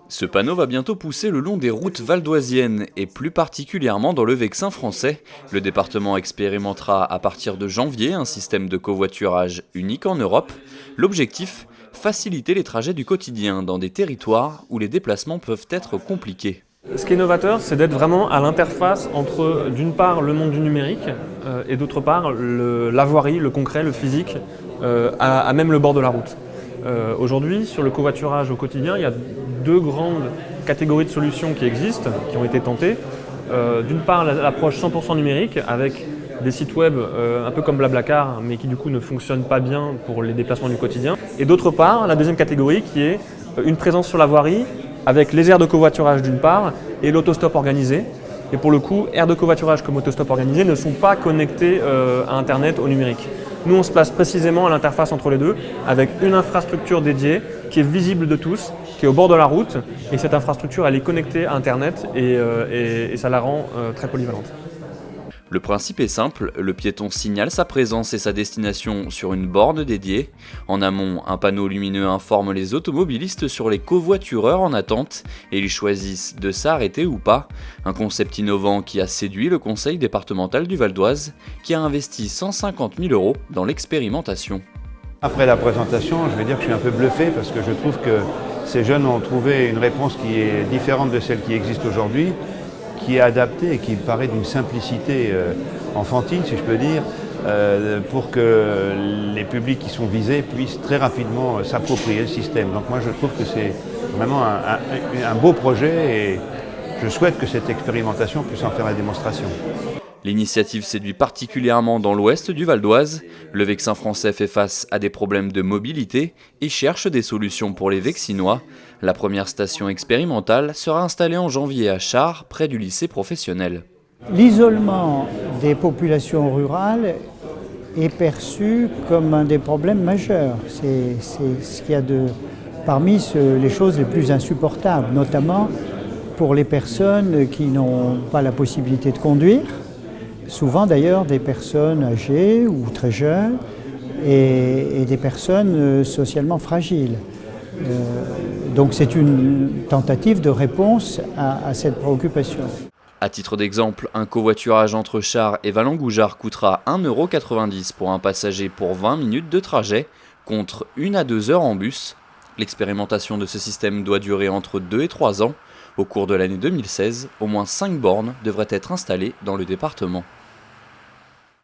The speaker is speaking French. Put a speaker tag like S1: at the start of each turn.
S1: Ce panneau va bientôt pousser le long des routes valdoisiennes et plus particulièrement dans le Vexin français. Le département expérimentera à partir de janvier un système de covoiturage unique en Europe. L'objectif, faciliter les trajets du quotidien dans des territoires où les déplacements peuvent être compliqués.
S2: Ce qui est novateur, c'est d'être vraiment à l'interface entre, d'une part, le monde du numérique et d'autre part, la voirie, le concret, le physique, à même le bord de la route. Aujourd'hui, sur le covoiturage au quotidien, il y a deux grandes catégories de solutions qui existent, qui ont été tentées. D'une part, l'approche 100% numérique avec des sites web un peu comme Blablacar, mais qui du coup ne fonctionnent pas bien pour les déplacements du quotidien. Et d'autre part, la deuxième catégorie qui est une présence sur la voirie avec les aires de covoiturage d'une part et l'autostop organisé. Et pour le coup, aires de covoiturage comme autostop organisé ne sont pas connectées à Internet, au numérique. Nous, on se place précisément à l'interface entre les deux, avec une infrastructure dédiée qui est visible de tous, qui est au bord de la route. Et cette infrastructure, elle est connectée à Internet et ça la rend très polyvalente.
S1: Le principe est simple, le piéton signale sa présence et sa destination sur une borne dédiée. En amont, un panneau lumineux informe les automobilistes sur les covoitureurs en attente et ils choisissent de s'arrêter ou pas. Un concept innovant qui a séduit le conseil départemental du Val d'Oise qui a investi 150 000 € dans l'expérimentation.
S3: Après la présentation, je vais dire que je suis un peu bluffé parce que je trouve que ces jeunes ont trouvé une réponse qui est différente de celle qui existe aujourd'hui, qui est adaptée et qui paraît d'une simplicité enfantine, si je peux dire, pour que les publics qui sont visés puissent très rapidement s'approprier le système. Donc moi je trouve que c'est vraiment un beau projet et je souhaite que cette expérimentation puisse en faire la démonstration.
S1: L'initiative séduit particulièrement dans l'ouest du Val d'Oise. Le Vexin français fait face à des problèmes de mobilité et cherche des solutions pour les Vexinois. La première station expérimentale sera installée en janvier à Chars, près du lycée professionnel.
S4: L'isolement des populations rurales est perçu comme un des problèmes majeurs. C'est ce qu'il y a parmi les choses les plus insupportables, notamment pour les personnes qui n'ont pas la possibilité de conduire. Souvent d'ailleurs des personnes âgées ou très jeunes et des personnes socialement fragiles. Donc c'est une tentative de réponse à cette préoccupation.
S1: À titre d'exemple, un covoiturage entre Chars et Valangoujar coûtera 1,90 € pour un passager pour 20 minutes de trajet, contre 1 à 2 heures en bus. L'expérimentation de ce système doit durer entre 2 et 3 ans. Au cours de l'année 2016, au moins 5 bornes devraient être installées dans le département.